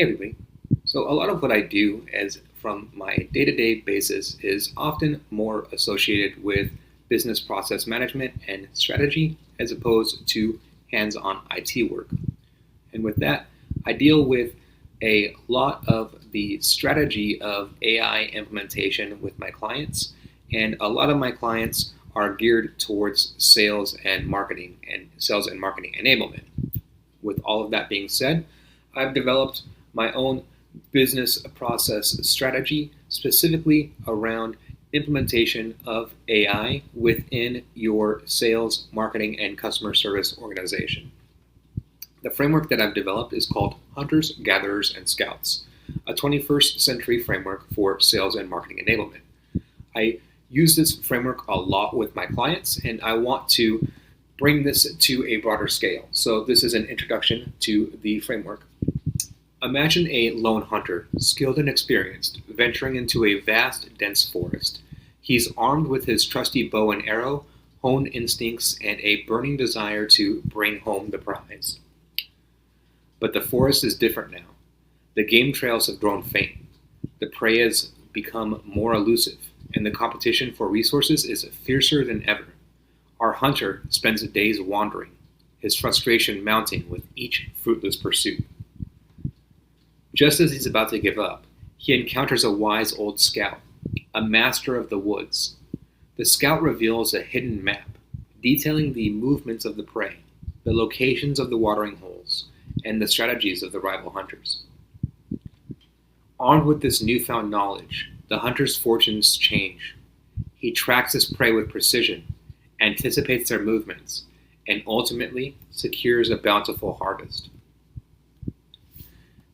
Hey everybody. So a lot of what I do as from my day-to-day basis is often more associated with business process management and strategy as opposed to hands-on IT work. And with that, I deal with a lot of the strategy of AI implementation with my clients, and a lot of my clients are geared towards sales and marketing enablement. With all of that being said, I've developed my own business process strategy specifically around implementation of AI within your sales, marketing, and customer service organization. The framework that I've developed is called Hunters, Gatherers, and Scouts, a 21st century framework for sales and marketing enablement. I use this framework a lot with my clients, and I want to bring this to a broader scale. So this is an introduction to the framework. Imagine a lone hunter, skilled and experienced, venturing into a vast, dense forest. He's armed with his trusty bow and arrow, honed instincts, and a burning desire to bring home the prize. But the forest is different now. The game trails have grown faint. The prey has become more elusive, and the competition for resources is fiercer than ever. Our hunter spends days wandering, his frustration mounting with each fruitless pursuit. Just as he's about to give up, he encounters a wise old scout, a master of the woods. The scout reveals a hidden map, detailing the movements of the prey, the locations of the watering holes, and the strategies of the rival hunters. Armed with this newfound knowledge, the hunter's fortunes change. He tracks his prey with precision, anticipates their movements, and ultimately secures a bountiful harvest.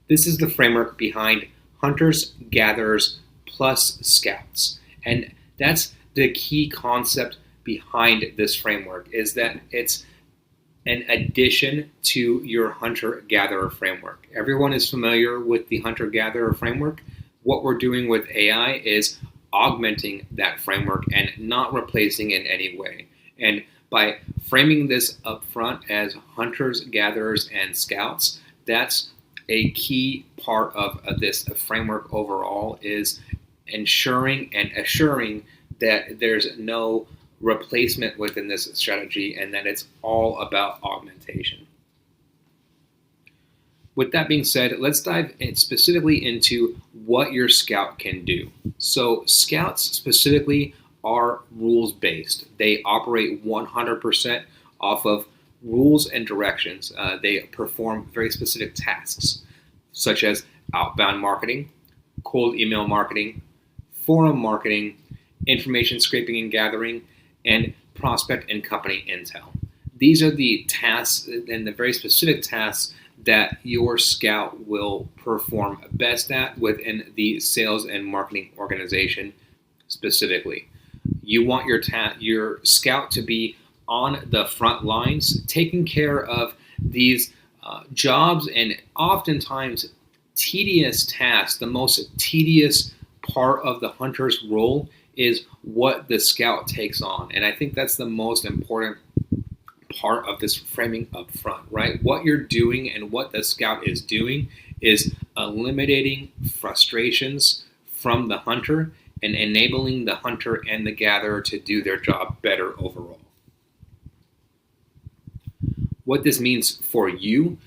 This is the framework behind Hunters, Gatherers, plus Scouts. And that's the key concept behind this framework, is that it's an addition to your Hunter-Gatherer framework. Everyone is familiar with the Hunter-Gatherer framework. What we're doing with AI is augmenting that framework and not replacing it in any way. And by framing this up front as Hunters, Gatherers, and Scouts, that's a key part of this framework overall, is ensuring and assuring that there's no replacement within this strategy and that it's all about augmentation. With that being said, let's dive specifically into what your scout can do. So scouts specifically are rules-based. They operate 100% off of rules and directions. They perform very specific tasks, such as outbound marketing, cold email marketing, forum marketing, information scraping and gathering, and prospect and company intel. These are the tasks and the very specific tasks that your scout will perform best at within the sales and marketing organization specifically. You want your scout to be on the front lines, taking care of these jobs and oftentimes tedious tasks. The most tedious part of the hunter's role is what the scout takes on. And I think that's the most important part of this framing up front, right? What you're doing and what the scout is doing is eliminating frustrations from the hunter and enabling the hunter and the gatherer to do their job better overall. What this means for you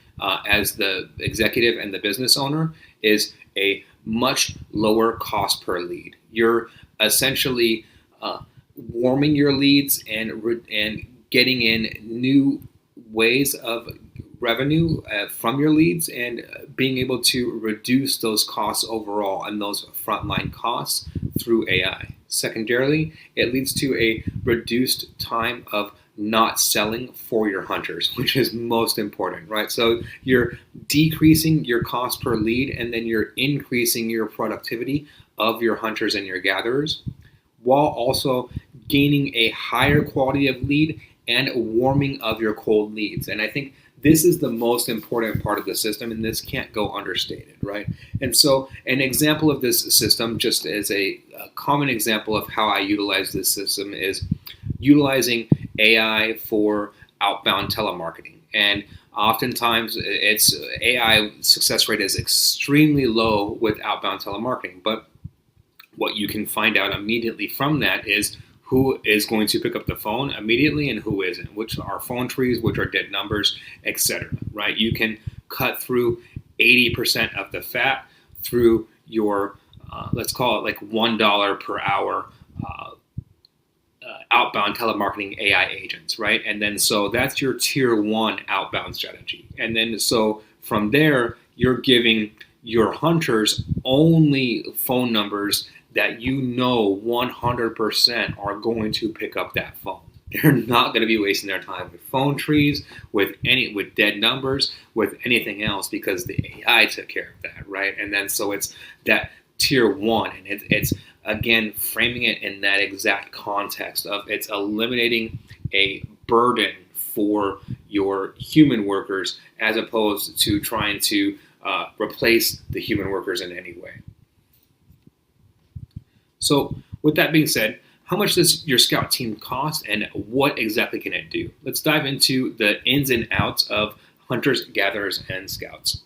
as the executive and the business owner is a much lower cost per lead. You're essentially warming your leads and getting in new ways of revenue from your leads and being able to reduce those costs overall and those frontline costs through AI. Secondarily, it leads to a reduced time of not selling for your hunters, which is most important, right? So you're decreasing your cost per lead and then you're increasing your productivity of your hunters and your gatherers, while also gaining a higher quality of lead and warming of your cold leads. And I think this is the most important part of the system, and this can't go understated, right? And so an example of this system, just as a common example of how I utilize this system, is utilizing AI for outbound telemarketing. And oftentimes it's AI success rate is extremely low with outbound telemarketing. But what you can find out immediately from that is who is going to pick up the phone immediately and who isn't, which are phone trees, which are dead numbers, etc. Right? You can cut through 80% of the fat through your, let's call it like $1 per hour outbound telemarketing AI agents, right? And then so that's your tier 1 outbound strategy. And then so from there, you're giving your hunters only phone numbers that you know 100% are going to pick up that phone. They're not going to be wasting their time with phone trees, with dead numbers, with anything else, because the AI took care of that, right? And then so it's that tier 1, and it's again framing it in that exact context of it's eliminating a burden for your human workers as opposed to trying to replace the human workers in any way. So with that being said, how much does your scout team cost and what exactly can it do? Let's dive into the ins and outs of hunters, gatherers, and scouts.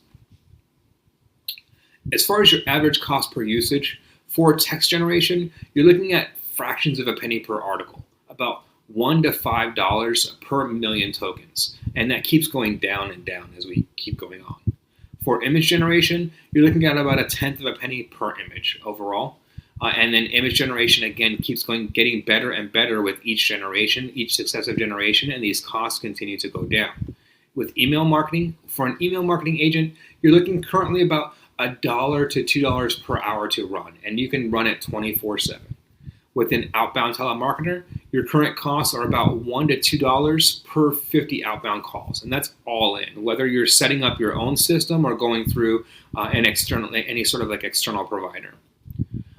As far as your average cost per usage, for text generation, you're looking at fractions of a penny per article, about $1 to $5 per million tokens. And that keeps going down and down as we keep going on. For image generation, you're looking at about 1/10 of a penny per image overall. And then image generation, again, keeps getting better and better with each generation, each successive generation, and these costs continue to go down. With email marketing, for an email marketing agent, you're looking currently about $1 to $2 per hour to run, and you can run it 24/7. With an outbound telemarketer, your current costs are about $1 to $2 per 50 outbound calls, and that's all in, whether you're setting up your own system or going through any sort of like external provider.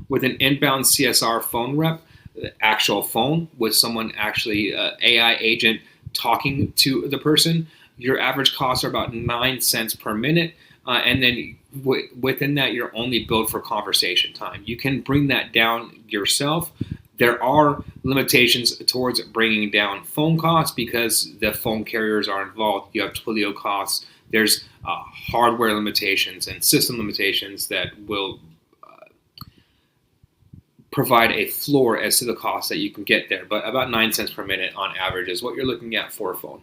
With an inbound CSR phone rep, the actual phone with someone actually AI agent talking to the person, your average costs are about 9 cents per minute. And then within that, you're only billed for conversation time. You can bring that down yourself. There are limitations towards bringing down phone costs because the phone carriers are involved. You have Twilio costs. There's hardware limitations and system limitations that will provide a floor as to the cost that you can get there. But about 9 cents per minute on average is what you're looking at for a phone.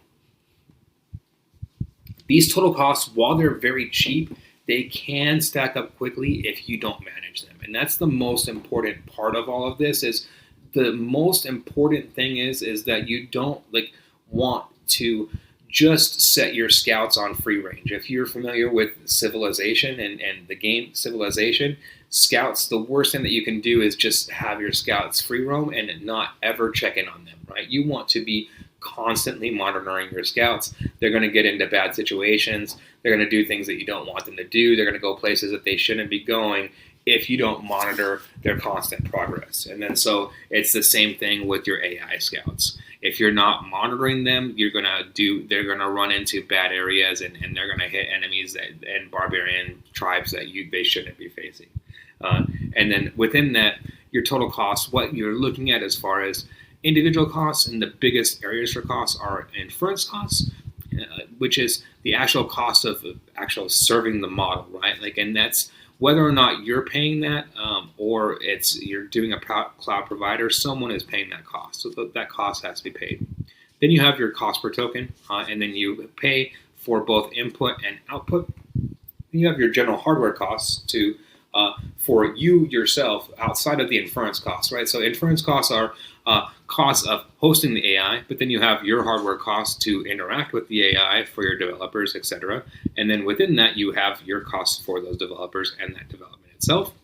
These total costs, while they're very cheap, they can stack up quickly if you don't manage them. And that's the most important part of all of this. Is the most important thing is that you don't want to just set your scouts on free range. If you're familiar with Civilization and the game Civilization, scouts, the worst thing that you can do is just have your scouts free roam and not ever check in on them, right? You want to be constantly monitoring your scouts. They're going to get into bad situations. They're going to do things that you don't want them to do. They're going to go places that they shouldn't be going if you don't monitor their constant progress. And then so it's the same thing with your AI scouts. If you're not monitoring them, they're going to run into bad areas and they're going to hit enemies and barbarian tribes that they shouldn't be facing. And then within that, your total cost, what you're looking at as far as individual costs, and the biggest areas for costs are inference costs, which is the actual cost of actual serving the model, right? And that's whether or not you're paying that, or you're doing a cloud provider, someone is paying that cost. So that cost has to be paid. Then you have your cost per token, and then you pay for both input and output. Then you have your general hardware costs for you yourself outside of the inference costs, right? So inference costs are costs of hosting the AI, but then you have your hardware costs to interact with the AI for your developers, etc. And then within that, you have your costs for those developers and that development itself,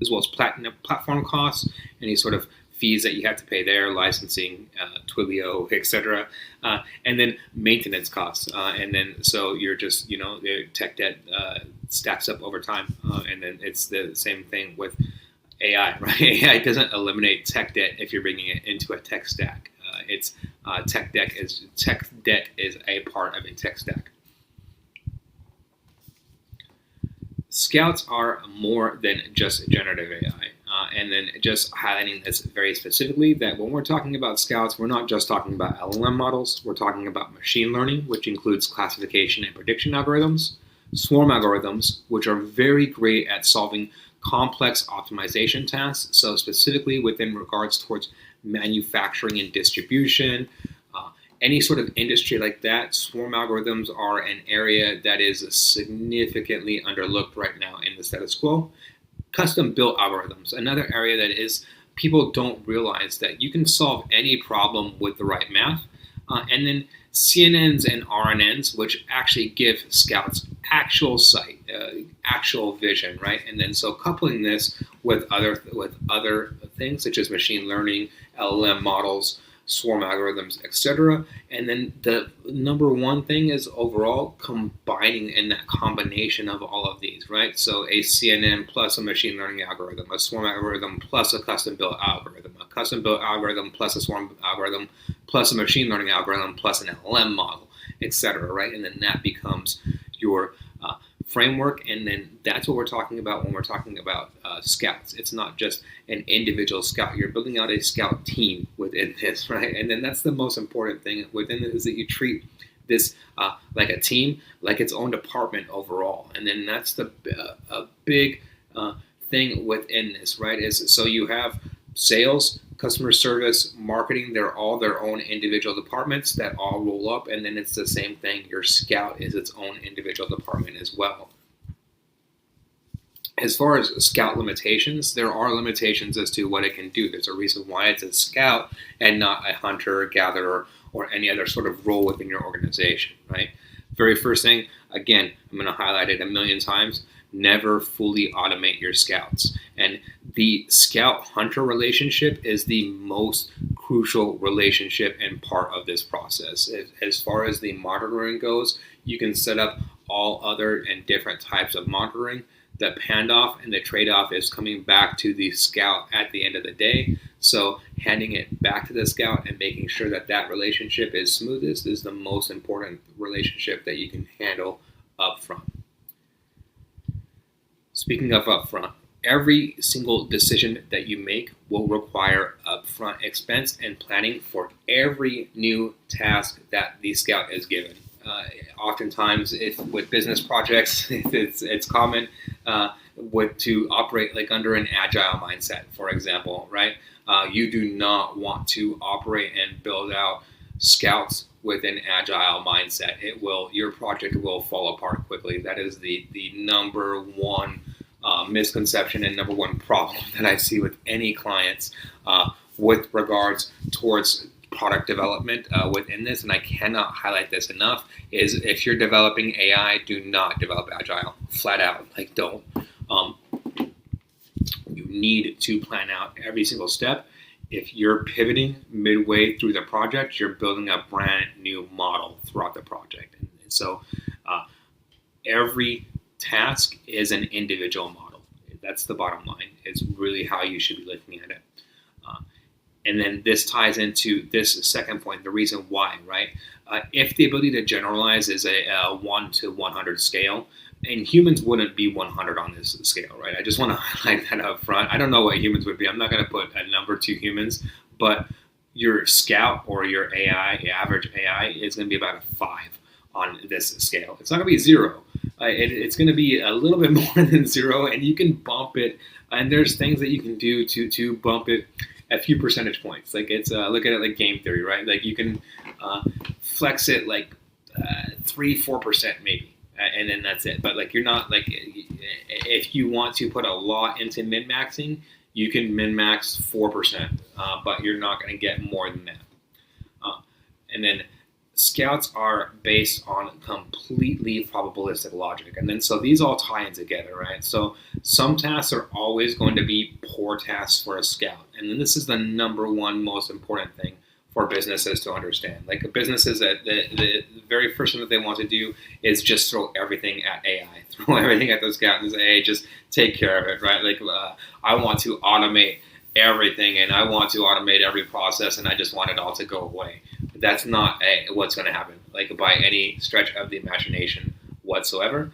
as well as platform costs, any sort of fees that you have to pay there, licensing, Twilio, etc. And then maintenance costs. And then so you're just, the tech debt stacks up over time. And then it's the same thing with AI, right? AI doesn't eliminate tech debt if you're bringing it into a tech stack. Tech debt is a part of a tech stack. Scouts are more than just generative AI, And then just highlighting this very specifically, that when we're talking about scouts, we're not just talking about LLM models. We're talking about machine learning, which includes classification and prediction algorithms, swarm algorithms, which are very great at solving complex optimization tasks. So specifically within regards towards manufacturing and distribution, any sort of industry like that, swarm algorithms are an area that is significantly underlooked right now in the status quo. Custom-built algorithms, another area that is people don't realize that you can solve any problem with the right math. And then CNNs and RNNs, which actually give scouts actual sight, actual vision, right? And then so coupling this with other things such as machine learning, LLM models, swarm algorithms, etc. And then the number one thing is overall combining in that combination of all of these, right? So a CNN plus a machine learning algorithm, a swarm algorithm plus a custom-built algorithm, a custom-built algorithm plus a swarm algorithm plus a machine learning algorithm plus an LLM model, etc. Right? And then that becomes your framework, and then that's what we're talking about when we're talking about scouts. It's not just an individual scout. You're building out a scout team within this, right? And then that's the most important thing within it, is that you treat this like a team, like its own department overall. And then that's the a big thing within this, right? Is so you have sales, customer service, marketing, they're all their own individual departments that all roll up, and then it's the same thing. Your scout is its own individual department as well. As far as scout limitations, there are limitations as to what it can do. There's a reason why it's a scout and not a hunter, gatherer, or any other sort of role within your organization, right? Very first thing, again, I'm going to highlight it a million times, never fully automate your scouts. And the scout-hunter relationship is the most crucial relationship and part of this process. As far as the monitoring goes, you can set up all other and different types of monitoring. The handoff and the trade-off is coming back to the scout at the end of the day. So handing it back to the scout and making sure that that relationship is smoothest is the most important relationship that you can handle up front. Speaking of upfront, every single decision that you make will require upfront expense and planning for every new task that the scout is given. Oftentimes, with business projects, it's common to operate like under an agile mindset, for example, right? You do not want to operate and build out scouts with an agile mindset. Your project will fall apart quickly. That is the number one misconception and number one problem that I see with any clients with regards towards product development within this, and I cannot highlight this enough, is if you're developing AI, do not develop agile. Flat out, like don't. You need to plan out every single step. If you're pivoting midway through the project, you're building a brand new model throughout the project. And so every task is an individual model. That's the bottom line. It's really how you should be looking at it. And then this ties into this second point, the reason why, right? If the ability to generalize is a 1 to 100 scale, and humans wouldn't be 100 on this scale, right? I just want to highlight that up front. I don't know what humans would be. I'm not going to put a number to humans, but your scout or your AI, your average AI, is going to be about a 5 on this scale. It's not going to be 0. It's going to be a little bit more than 0, and you can bump it. And there's things that you can do to bump it a few percentage points. Like it's look at it like game theory, right? Like you can flex it like 3-4% maybe, and then that's it. But like you're not like, if you want to put a lot into min maxing, you can min max 4%, but you're not going to get more than that. And then scouts are based on completely probabilistic logic. And then so these all tie in together, right? So some tasks are always going to be poor tasks for a scout. And then this is the number one most important thing for businesses to understand. Like businesses, the very first thing that they want to do is just throw everything at AI, throw everything at the scout and say, hey, just take care of it, right? Like I want to automate everything and I want to automate every process and I just want it all to go away. That's not what's going to happen, like by any stretch of the imagination whatsoever.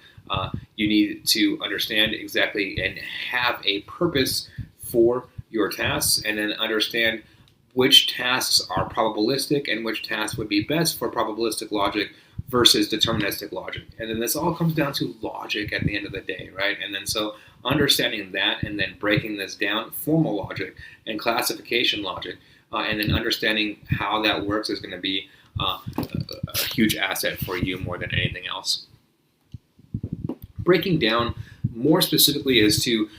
You need to understand exactly and have a purpose for your tasks, and then understand which tasks are probabilistic and which tasks would be best for probabilistic logic versus deterministic logic. And then this all comes down to logic at the end of the day, right? And then so understanding that and then breaking this down, formal logic and classification logic, and then understanding how that works is going to be a huge asset for you more than anything else. Breaking down more specifically as to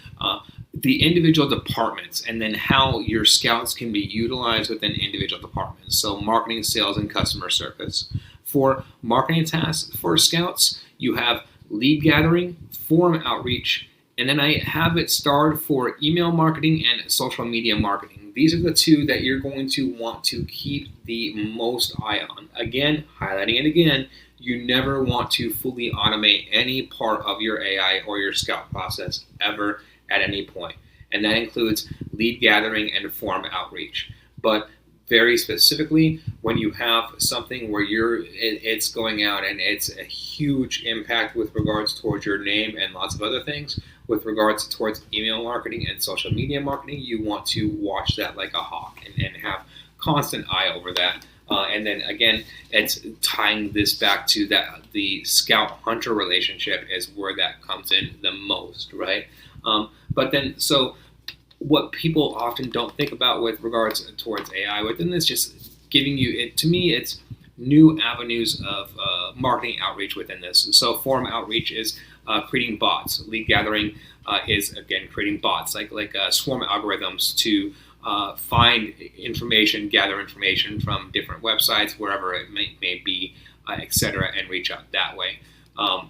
the individual departments and then how your scouts can be utilized within individual departments. So marketing, sales, and customer service. For marketing tasks for scouts, you have lead gathering, forum outreach, and then I have it starred for email marketing and social media marketing. These are the two that you're going to want to keep the most eye on. Again, highlighting it again, you never want to fully automate any part of your AI or your scout process ever at any point. And that includes lead gathering and forum outreach. But very specifically, when you have something where it's going out and it's a huge impact with regards towards your name and lots of other things, with regards towards email marketing and social media marketing, you want to watch that like a hawk and have constant eye over that. And then again, it's tying this back to that the scout-hunter relationship is where that comes in the most, right? But then, so what people often don't think about with regards towards AI within this, just giving you, to me, it's new avenues of marketing outreach within this. So forum outreach is creating bots. Lead gathering is, again, creating bots, like swarm algorithms to find information, gather information from different websites, wherever it may be, etc., and reach out that way.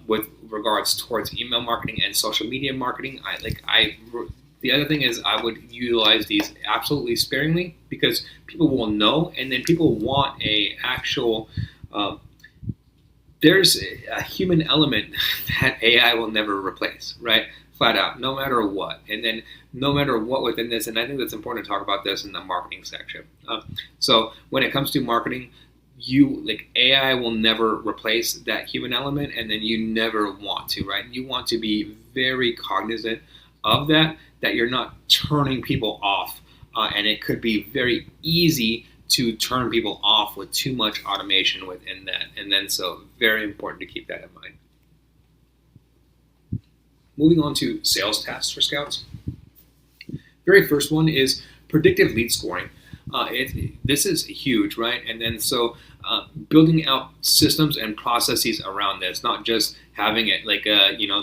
With regards towards email marketing and social media marketing, the other thing is I would utilize these absolutely sparingly because people will know, and then people want a actual. There's a human element that AI will never replace, right? Flat out, no matter what. And then no matter what within this, and I think that's important to talk about this in the marketing section. So when it comes to marketing, AI will never replace that human element, and then you never want to, right? You want to be very cognizant of that you're not turning people off, and it could be very easy to turn people off with too much automation within that. And then so very important to keep that in mind. Moving on to sales tasks for scouts. Very first one is predictive lead scoring. This is huge, right? And then so building out systems and processes around this, not just having it like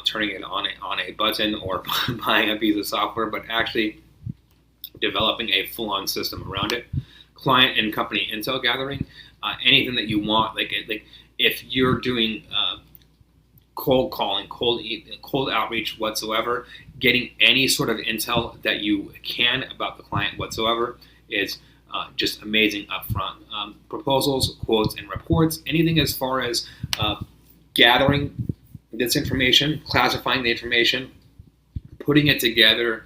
turning it on a button or buying a piece of software, but actually developing a full-on system around it. Client and company intel gathering, anything that you want, like if you're doing cold calling, cold outreach whatsoever, getting any sort of intel that you can about the client whatsoever is just amazing upfront. Proposals, quotes, and reports, anything as far as gathering this information, classifying the information, putting it together,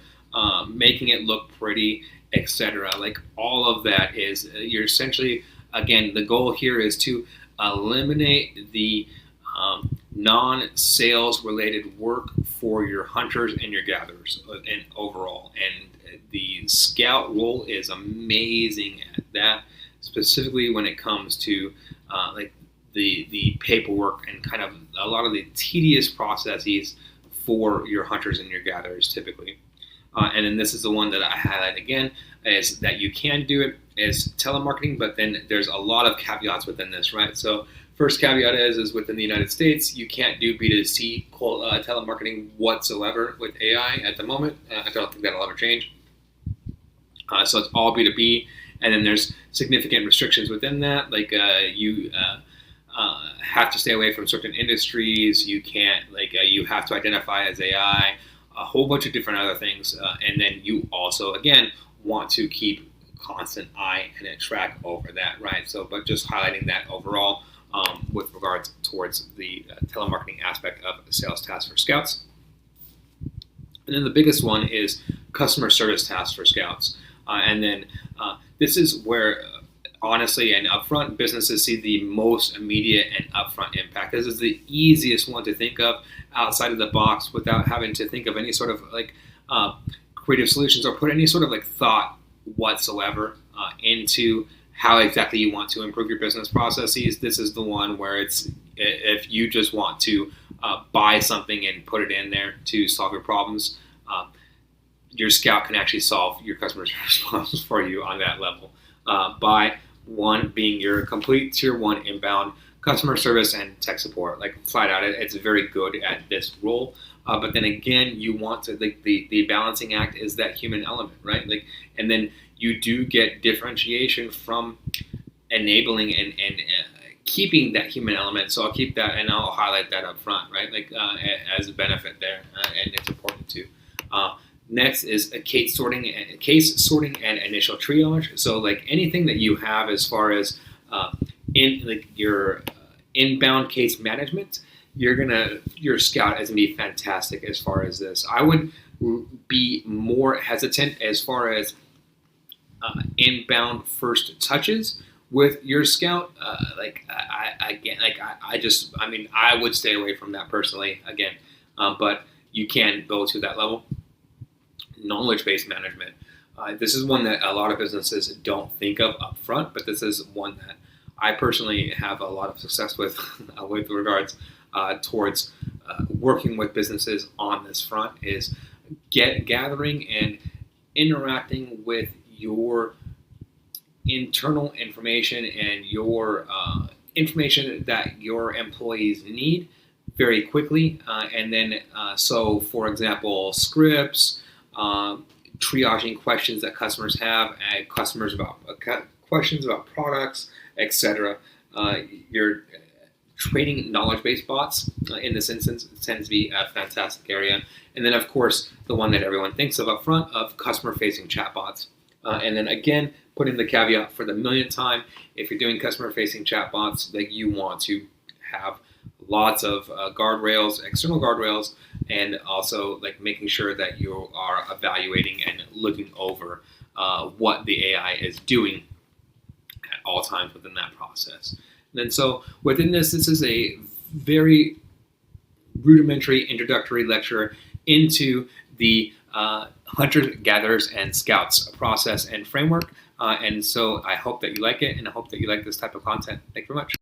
making it look pretty, etc. Like all of that is, you're essentially, again, the goal here is to eliminate the non-sales related work for your hunters and your gatherers and overall. And the scout role is amazing at that, specifically when it comes to the paperwork and kind of a lot of the tedious processes for your hunters and your gatherers typically. And then this is the one that I highlight again, is that you can do it as telemarketing, but then there's a lot of caveats within this, right? So first caveat is within the United States, you can't do B2C telemarketing whatsoever with AI at the moment. I don't think that'll ever change. So it's all B2B, and then there's significant restrictions within that, like you have to stay away from certain industries. You can't, you have to identify as AI, a whole bunch of different other things, and then you also, again, want to keep constant eye and a track over that, right? So, but just highlighting that overall with regards towards the telemarketing aspect of sales tasks for scouts. And then the biggest one is customer service tasks for scouts. And then this is where, honestly and upfront, businesses see the most immediate and upfront impact. This is the easiest one to think of outside of the box without having to think of any sort of creative solutions or put any sort of like thought whatsoever into how exactly you want to improve your business processes, this is the one where it's, if you just want to buy something and put it in there to solve your problems, your Scout can actually solve your customers' problems for you on that level. By one being your complete tier 1 inbound customer service and tech support, like flat out, it's very good at this role. But then again, you want to, like, the balancing act is that human element, right? Like, and then you do get differentiation from enabling and keeping that human element. So I'll keep that and I'll highlight that up front, right? Like as a benefit there, and it's important too. Next is a case sorting and initial triage. So like anything that you have as far as in like your inbound case management, your Scout is gonna be fantastic as far as this. I would be more hesitant as far as inbound first touches with your Scout. I would stay away from that personally again, but you can go to that level. Knowledge-based management. This is one that a lot of businesses don't think of up front, but this is one that I personally have a lot of success with with regards towards working with businesses on this front, is gathering and interacting with your internal information and your information that your employees need very quickly. And then, so for example, scripts, triaging questions that customers have, and customers about questions about products, etc. Your training knowledge-based bots in this instance tends to be a fantastic area. And then, of course, the one that everyone thinks of up front of customer-facing chatbots. And then again, putting the caveat for the millionth time, if you're doing customer-facing chatbots, like, you want to have lots of guardrails, external guardrails, and also like making sure that you are evaluating and looking over what the AI is doing at all times within that process. And then so within this is a very rudimentary introductory lecture into the hunters, gatherers, and scouts process and framework. And so I hope that you like it, and I hope that you like this type of content. Thank you very much.